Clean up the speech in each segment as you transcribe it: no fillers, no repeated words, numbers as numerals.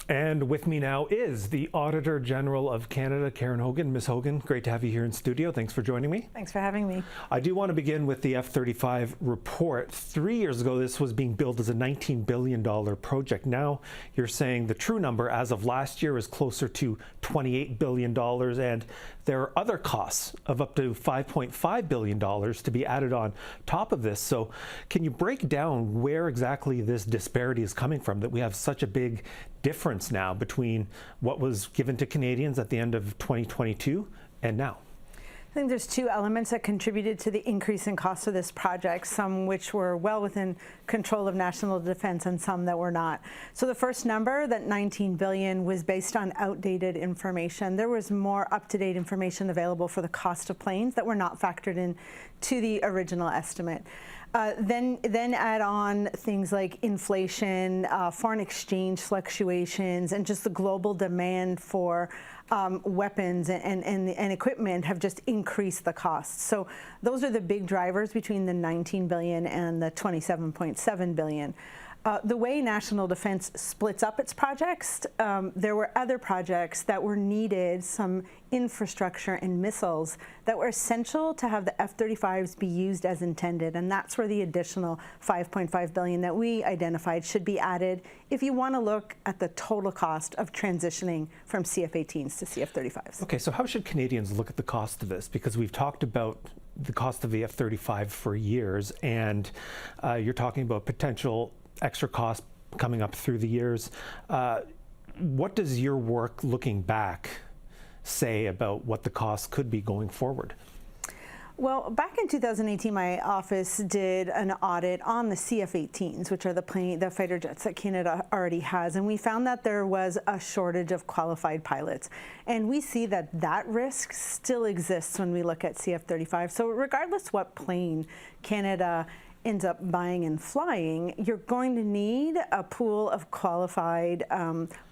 And with me now is the Auditor General of Canada, Karen Hogan. Ms. Hogan, great to have you here in studio. Thanks for joining me. Thanks for having me. I do want to begin with the F-35 report. 3 years ago, this was being billed as a $19 billion project. Now you're saying the true number as of last year is closer to $28 billion, and there are other costs of up to $5.5 billion to be added on top of this. So can you break down where exactly this disparity is coming from, that we have such a big difference now between what was given to Canadians at the end of 2022 and now? I think there's two elements that contributed to the increase in cost of this project, some which were well within control of national defense and some that were not. So the first number, that $19 billion, was based on outdated information. There was more up-to-date information available for the cost of planes that were not factored in to the original estimate. Then add on things like inflation, foreign exchange fluctuations, and just the global demand for weapons and equipment have just increased the costs. So those are the big drivers between the $19 billion and the $27.7 billion. The way National Defense splits up its projects, there were other projects that were needed, some infrastructure and missiles that were essential to have the F-35s be used as intended, and that's where the additional $5.5 billion that we identified should be added if you want to look at the total cost of transitioning from CF-18s to CF-35s. Okay, so how should Canadians look at the cost of this? Because we've talked about the cost of the F-35 for years, and you're talking about potential extra cost coming up through the years. What does your work looking back say about what the cost could be going forward? Well, back in 2018, my office did an audit on the CF-18s, which are the fighter jets that Canada already has, and we found that there was a shortage of qualified pilots. And we see that that risk still exists when we look at CF-35. So regardless what plane Canada ends up buying and flying, you're going to need a pool of qualified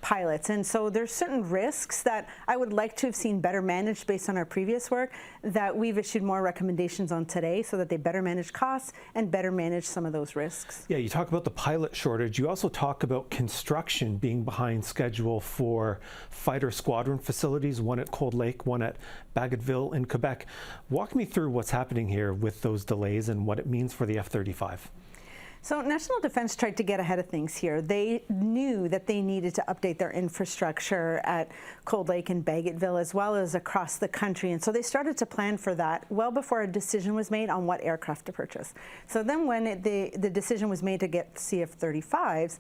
pilots. And so there's certain risks that I would like to have seen better managed based on our previous work that we've issued more recommendations on today so that they better manage costs and better manage some of those risks. Yeah, you talk about the pilot shortage. You also talk about construction being behind schedule for fighter squadron facilities, one at Cold Lake, one at Bagotville in Quebec. Walk me through what's happening here with those delays and what it means for the F-35. So National Defense tried to get ahead of things here. They knew that they needed to update their infrastructure at Cold Lake and Bagotville as well as across the country. And so they started to plan for that well before a decision was made on what aircraft to purchase. So then when the decision was made to get CF-35s,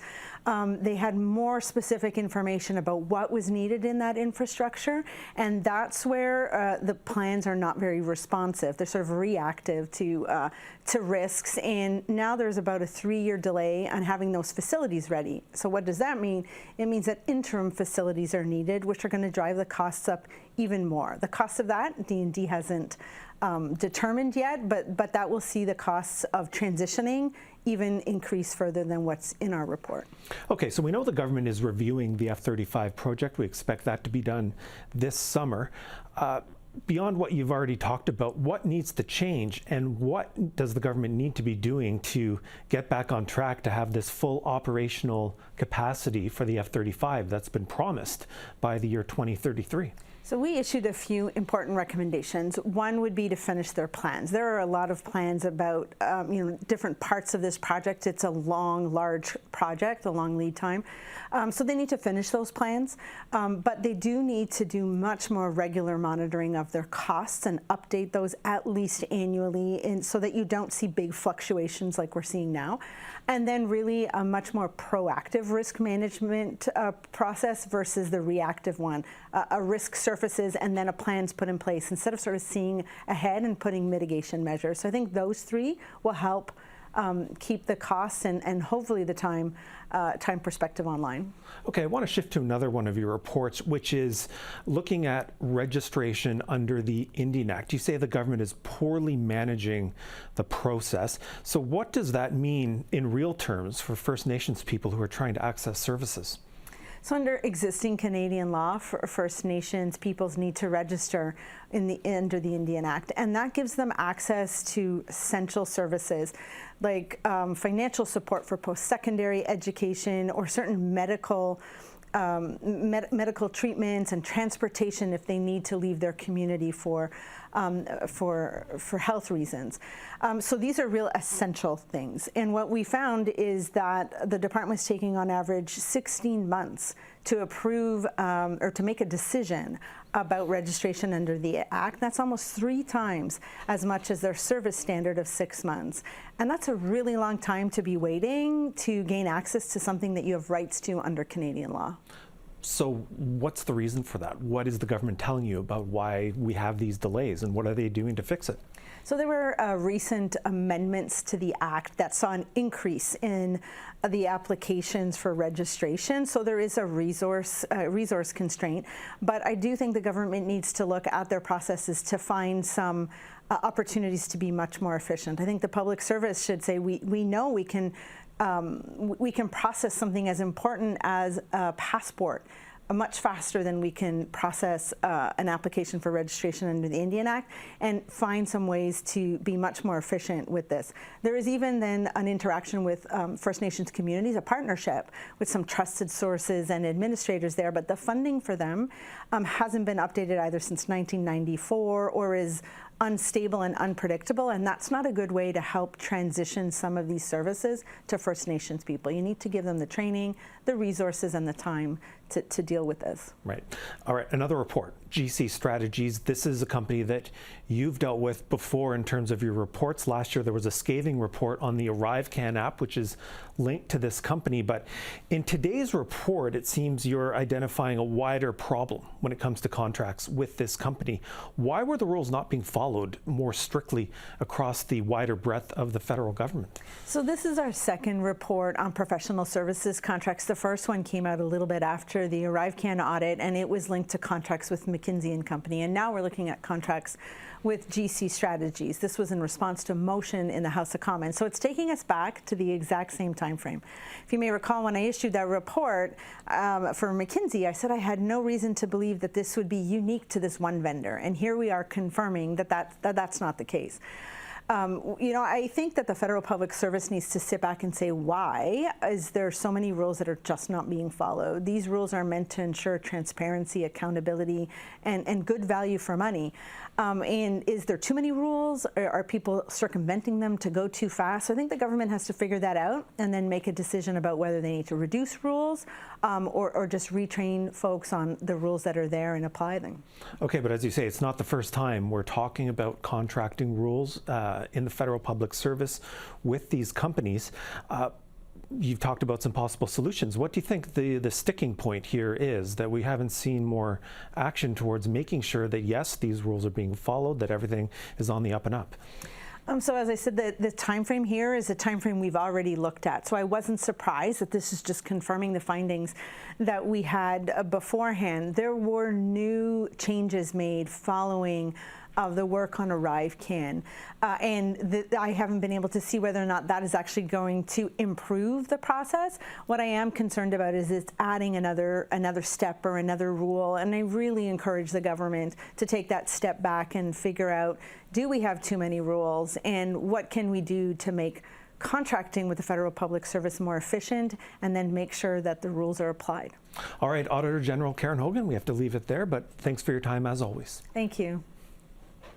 they had more specific information about what was needed in that infrastructure. And that's where the plans are not very responsive. They're sort of reactive to risks. And now there's about a 3-year delay on having those facilities ready. So what does that mean? It means that interim facilities are needed, which are going to drive the costs up even more. The cost of that, D&D hasn't determined yet, but that will see the costs of transitioning even increase further than what's in our report. Okay, so we know the government is reviewing the F-35 project. We expect that to be done this summer. Beyond what you've already talked about, what needs to change and what does the government need to be doing to get back on track to have this full operational capacity for the F-35 that's been promised by the year 2033? So we issued a few important recommendations. One would be to finish their plans. There are a lot of plans about different parts of this project. It's a long, large project, a long lead time. So they need to finish those plans, but they do need to do much more regular monitoring of their costs and update those at least annually so that you don't see big fluctuations like we're seeing now. And then really a much more proactive risk management process versus the reactive one. A risk surfaces and then a plan's put in place instead of sort of seeing ahead and putting mitigation measures. So I think those three will help keep the costs and hopefully the time perspective online. Okay, I want to shift to another one of your reports, which is looking at registration under the Indian Act. You say the government is poorly managing the process. So what does that mean in real terms for First Nations people who are trying to access services? So under existing Canadian law, First Nations peoples need to register under the Indian Act, and that gives them access to essential services like financial support for post-secondary education or certain medical medical treatments and transportation if they need to leave their community for health reasons. So these are real essential things. And what we found is that the department was taking on average 16 months to approve or to make a decision about registration under the Act. That's almost 3 times as much as their service standard of 6 months. And that's a really long time to be waiting to gain access to something that you have rights to under Canadian law. So what's the reason for that? What is the government telling you about why we have these delays, and what are they doing to fix it? So there were recent amendments to the Act that saw an increase in the applications for registration. So there is a resource constraint, but I do think the government needs to look at their processes to find some opportunities to be much more efficient. I think the public service should say we know we can process something as important as a passport much faster than we can process an application for registration under the Indian Act, and find some ways to be much more efficient with this. There is even then an interaction with First Nations communities, a partnership with some trusted sources and administrators there, but the funding for them hasn't been updated either since 1994 or is unstable and unpredictable, and that's not a good way to help transition some of these services to First Nations people. You need to give them the training, the resources, and the time to deal with this. Right. All right, another report, GC Strategies. This is a company that you've dealt with before in terms of your reports. Last year there was a scathing report on the ArriveCan app, which is linked to this company. But in today's report, it seems you're identifying a wider problem when it comes to contracts with this company. Why were the rules not being followed more strictly across the wider breadth of the federal government? So this is our second report on professional services contracts. The first one came out a little bit after the ArriveCan audit, and it was linked to contracts with McKinsey and Company. And now we're looking at contracts with GC Strategies. This was in response to a motion in the House of Commons. So it's taking us back to the exact same time frame. If you may recall, when I issued that report for McKinsey, I said I had no reason to believe that this would be unique to this one vendor. And here we are confirming that that's not the case. I think that the federal public service needs to sit back and say, why is there so many rules that are just not being followed? These rules are meant to ensure transparency, accountability, and good value for money. And is there too many rules? Are people circumventing them to go too fast? So I think the government has to figure that out and then make a decision about whether they need to reduce rules or just retrain folks on the rules that are there and apply them. Okay, but as you say, it's not the first time we're talking about contracting rules in the federal public service with these companies. You've talked about some possible solutions. What do you think the sticking point here is, that we haven't seen more action towards making sure that, yes, these rules are being followed, that everything is on the up and up? So as I said, the time frame here is a time frame we've already looked at. So I wasn't surprised that this is just confirming the findings that we had beforehand. There were new changes made following of the work on ArriveCan, and I haven't been able to see whether or not that is actually going to improve the process. What I am concerned about is it's adding another step or another rule, and I really encourage the government to take that step back and figure out, do we have too many rules, and what can we do to make contracting with the federal public service more efficient, and then make sure that the rules are applied. All right, Auditor General Karen Hogan, we have to leave it there, but thanks for your time as always. Thank you.